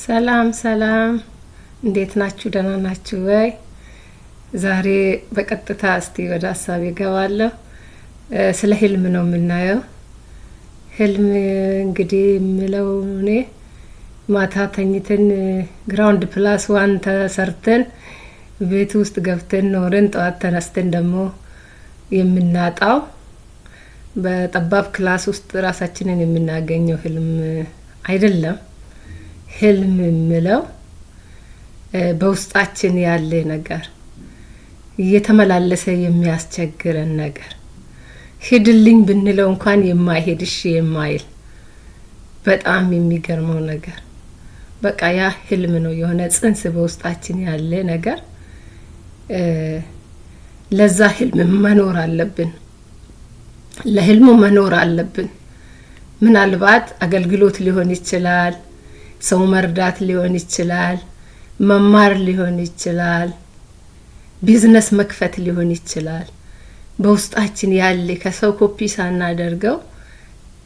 ሰላም ሰላም እንዴት ናችሁ? ደህና ናችሁ ወይ? ዛሬ በቀጥታ እስቲ ወደ ሐሳብ ይገባለሁ። ስለ ህልም ነው የምናየው። ህልም እንግዲህ የምለው እኔ ማታ ተኝተን ግራውንድ ፕላስ 1 ተሰርተን ቤት ውስጥ ገብተን ኖረን ጠዋት ተነስተን ደግሞ የምናጣው በጠባብ ክላስ ውስጥ ራሳችንን የምናገኘው ህልም አይደለም። ህልም የምለው በውስጣችን ያለ ነገር እየተመላለሰ የሚያስቸግረን ነገር ሂድልኝ ብንለው እንኳን የማይሄድሽ የማይል በጣም የሚገርመው ነገር በቃ ያ ህልም ነው። የሆነ ጽንስ በውስጣችን ያለ ነገር ለዛ ህልም መኖር አለብን። ለህልሙ መኖር አለብን። ምናልባት አገልግሎት ሊሆን ይችላል፣ ሰው መርዳት ሊሆን ይችላል፣ መማር ሊሆን ይችላል፣ ቢዝነስ መክፈት ሊሆን ይችላል። በውስጣችን ያለ ከሰው ኮፒ ሳናደርገው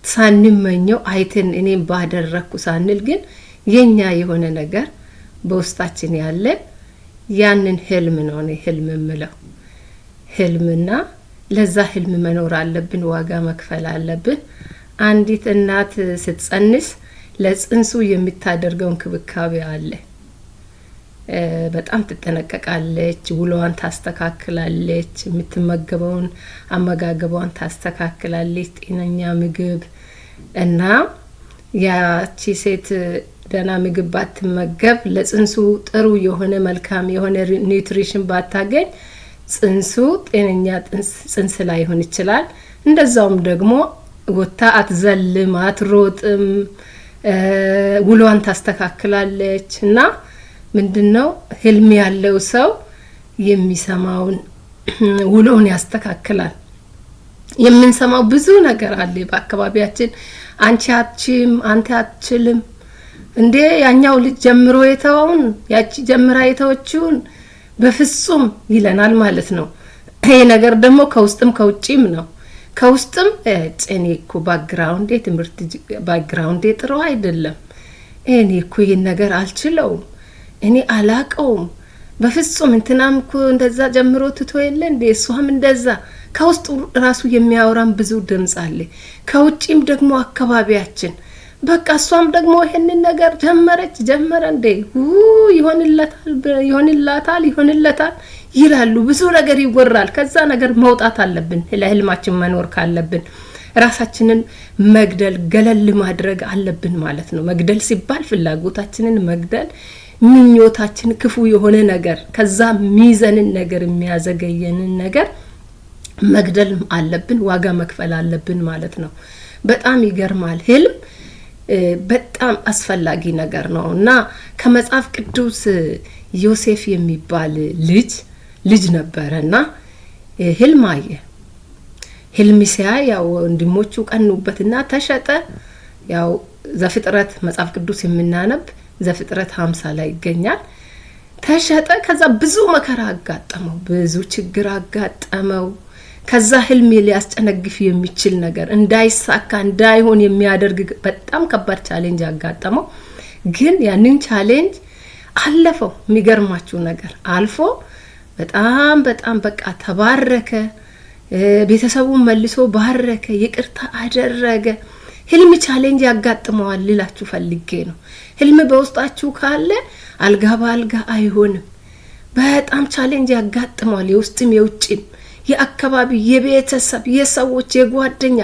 ሳንመኘው አይተን እኔም ባደረኩ ሳንል ግን የኛ የሆነ ነገር በውስጣችን ያለ ያንን ህልም ነው እኔ ህልም የምለው። ህልምና ለዛ ህልም መኖር አለብን፣ ዋጋ መክፈል አለብን። አንዲት እናት ስትጸንስ ለጽንሱ የምታደርገው እንክብካቤ አለ። በጣም ትጠነቀቃለች፣ ውሎዋን ታስተካክላለች፣ የምትመገበውን አመጋገቧን ታስተካክላለች፣ ጤነኛ ምግብ እና ያቺ ሴት ደና ምግብ ባትመገብ ለጽንሱ ጥሩ የሆነ መልካም የሆነ ኒውትሪሽን ባታገኝ ጽንሱ ጤነኛ ጽንስ ላይሆን ይችላል። እንደዛውም ደግሞ ወታ አትዘልም፣ አትሮጥም፣ ውሎዋን ታስተካክላለች እና ምንድነው ህልም ያለው ሰው የሚሰማውን ውሎውን ያስተካክላል። የምንሰማው ብዙ ነገር አለ በአካባቢያችን። አንቺ አትችም፣ አንተ አትችልም እንዴ ያኛው ልጅ ጀምሮ የተወውን ያቺ ጀምራ የተወችውን በፍጹም ይለናል ማለት ነው። ይሄ ነገር ደግሞ ከውስጥም ከውጪም ነው። ከውስጥም እኔኮ ባክግራውንድ ትምህርት ባክግራውንድ ጥሩ አይደለም፣ እኔኮ ይሄን ነገር አልችለውም፣ እኔ አላቀውም፣ በፍጹም እንትናም እኮ እንደዛ ጀምሮ ትቶ የለ እንዴ እሷም እንደዛ። ከውስጥ ራሱ የሚያወራን ብዙ ድምጽ አለ። ከውጪም ደግሞ አካባቢያችን በቃ እሷም ደግሞ ይሄንን ነገር ጀመረ እንዴ ይሆንላታል ይላሉ። ብዙ ነገር ይወራል። ከዛ ነገር መውጣት አለብን። ለህልማችን መኖር ካለብን ራሳችንን መግደል ገለል ማድረግ አለብን ማለት ነው። መግደል ሲባል ፍላጎታችንን መግደል፣ ምኞታችን ክፉ የሆነ ነገር ከዛ ሚዘንን ነገር የሚያዘገየንን ነገር መግደል አለብን፣ ዋጋ መክፈል አለብን ማለት ነው። በጣም ይገርማል። ህልም በጣም አስፈላጊ ነገር ነው እና ከመጽሐፍ ቅዱስ ዮሴፍ የሚባል ልጅ ነበርና ህልም አየ። ህልም ሲያይ ያው ወንድሞቹ ቀኑበትና ተሸጠ። ያው ዘፍጥረት መጽሐፍ ቅዱስ የምናነብ ዘፍጥረት 50 ላይ ይገኛል። ተሸጠ። ከዛ ብዙ መከራ አጋጠመው፣ ብዙ ችግር አጋጠመው። ከዛ ህልም ሊያስጨነግፍ የሚችል ነገር እንዳይሳካ እንዳይሆን የሚያደርግ በጣም ከባድ ቻሌንጅ አጋጠመው። ግን ያንን ቻሌንጅ አለፈው። የሚገርማችሁ ነገር አልፎ በጣም በቃ ተባረከ። ቤተሰቡን መልሶ ባረከ፣ ይቅርታ አደረገ። ህልም ቻሌንጅ ያጋጥመዋል ልላችሁ ፈልጌ ነው። ህልም በውስጣችሁ ካለ አልጋ በአልጋ አይሆንም። በጣም ቻሌንጅ ያጋጥመዋል፣ የውስጥም የውጭም፣ የአካባቢ፣ የቤተሰብ፣ የሰዎች፣ የጓደኛ።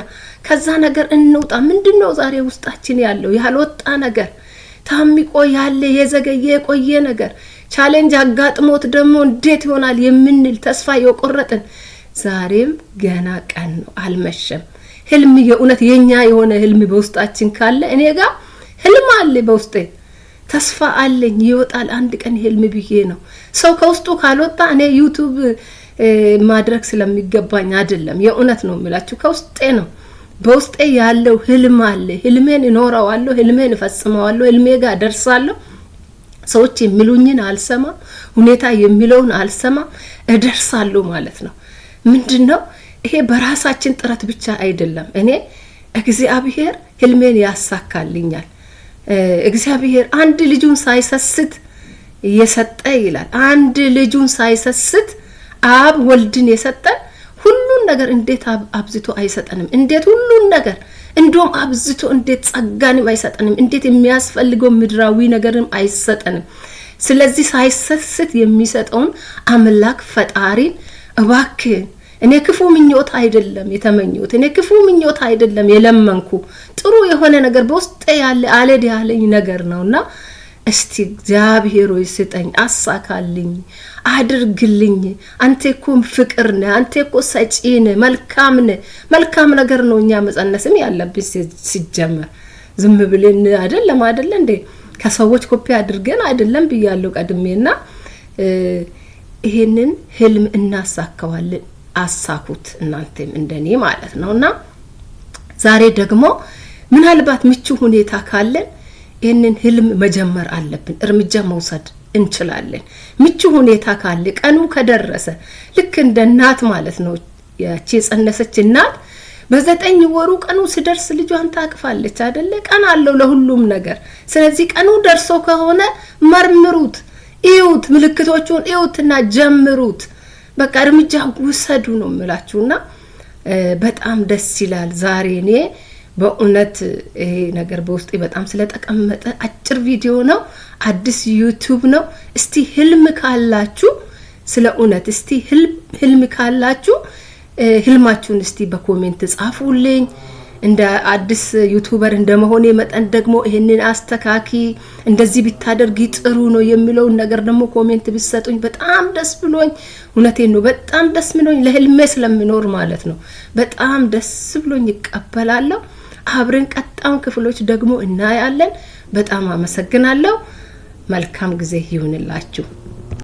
ከዛ ነገር እንውጣ። ምንድነው ዛሬ ውስጣችን ያለው ያልወጣ ነገር? ታሚቆ ያለ የዘገየ የቆየ ነገር ቻሌንጅ አጋጥሞት ደግሞ እንዴት ይሆናል የምንል ተስፋ የቆረጥን ዛሬም ገና ቀን ነው፣ አልመሸም። ህልም የእውነት የኛ የሆነ ህልም በውስጣችን ካለ እኔ ጋር ህልም አለ በውስጤ፣ ተስፋ አለኝ ይወጣል አንድ ቀን ህልም ብዬ ነው። ሰው ከውስጡ ካልወጣ እኔ ዩቲዩብ ማድረግ ስለሚገባኝ አይደለም፣ የእውነት ነው የምላችሁ፣ ከውስጤ ነው። በውስጤ ያለው ህልም አለ። ህልሜን እኖረዋለሁ፣ ህልሜን እፈጽመዋለሁ፣ ህልሜ ጋር ደርሳለሁ። ሰዎች የሚሉኝን አልሰማ፣ ሁኔታ የሚለውን አልሰማ፣ እደርሳለሁ ማለት ነው። ምንድነው ይሄ? በራሳችን ጥረት ብቻ አይደለም። እኔ እግዚአብሔር ህልሜን ያሳካልኛል። እግዚአብሔር አንድ ልጁን ሳይሰስት የሰጠ ይላል። አንድ ልጁን ሳይሰስት አብ ወልድን የሰጠን ሁሉን ነገር እንዴት አብዝቶ አይሰጠንም? እንዴት ሁሉን ነገር እንደውም አብዝቶ እንዴት ጸጋንም አይሰጠንም? እንዴት የሚያስፈልገው ምድራዊ ነገርም አይሰጠንም? ስለዚህ ሳይሰስት የሚሰጠውን አምላክ ፈጣሪን እባክህ እኔ ክፉ ምኞት አይደለም የተመኘሁት፣ እኔ ክፉ ምኞት አይደለም የለመንኩ፣ ጥሩ የሆነ ነገር በውስጤ ያለ አለድ ያለኝ ነገር ነውና እስቲ እግዚአብሔር ሆይ ስጠኝ፣ አሳካልኝ፣ አድርግልኝ። አንተ እኮ ፍቅር ነህ፣ አንተ እኮ ሰጪ ነህ፣ መልካም ነህ። መልካም ነገር ነው እኛ መጸነስም ያለብን ሲጀመር ዝም ብለን አይደለም እንዴ ከሰዎች ኮፒ አድርገን አይደለም ብያለሁ ቀድሜና ይሄንን ህልም እናሳካዋለን። አሳኩት እናንተም እንደኔ ማለት ነውና ዛሬ ደግሞ ምናልባት ምቹ ሁኔታ ካለን ይሄንን ህልም መጀመር አለብን፣ እርምጃ መውሰድ እንችላለን። ምቹ ሁኔታ ካለ ቀኑ ከደረሰ ልክ እንደ እናት ማለት ነው ያቺ ጸነሰች እናት በ9 ወሩ ቀኑ ሲደርስ ልጇን ታቅፋለች አይደለ? ቀን አለው ለሁሉም ነገር። ስለዚህ ቀኑ ደርሶ ከሆነ መርምሩት፣ እዩት፣ ምልክቶቹን እዩትና ጀምሩት። በቃ እርምጃ ውሰዱ ነው የምላችሁና በጣም ደስ ይላል። ዛሬ እኔ በእውነት ይሄ ነገር በውስጤ በጣም ስለተቀመጠ አጭር ቪዲዮ ነው፣ አዲስ ዩቲዩብ ነው። እስቲ ህልም ካላችሁ ስለ እውነት እስቲ ህልም ካላችሁ ህልማችሁን እስቲ በኮሜንት ጻፉልኝ። እንደ አዲስ ዩቲዩበር እንደመሆኔ መጠን ደግሞ ይሄንን አስተካኪ እንደዚህ ቢታደርጊ ጥሩ ነው የሚለው ነገር ደግሞ ኮሜንት ቢሰጡኝ በጣም ደስ ብሎኝ፣ እውነቴን ነው በጣም ደስ ብሎኝ ለህልሜ ስለምኖር ማለት ነው በጣም ደስ ብሎኝ ይቀበላለሁ። አብረን ቀጣውን ክፍሎች ደግሞ እናያለን። በጣም አመሰግናለሁ። መልካም ጊዜ ይሁንላችሁ።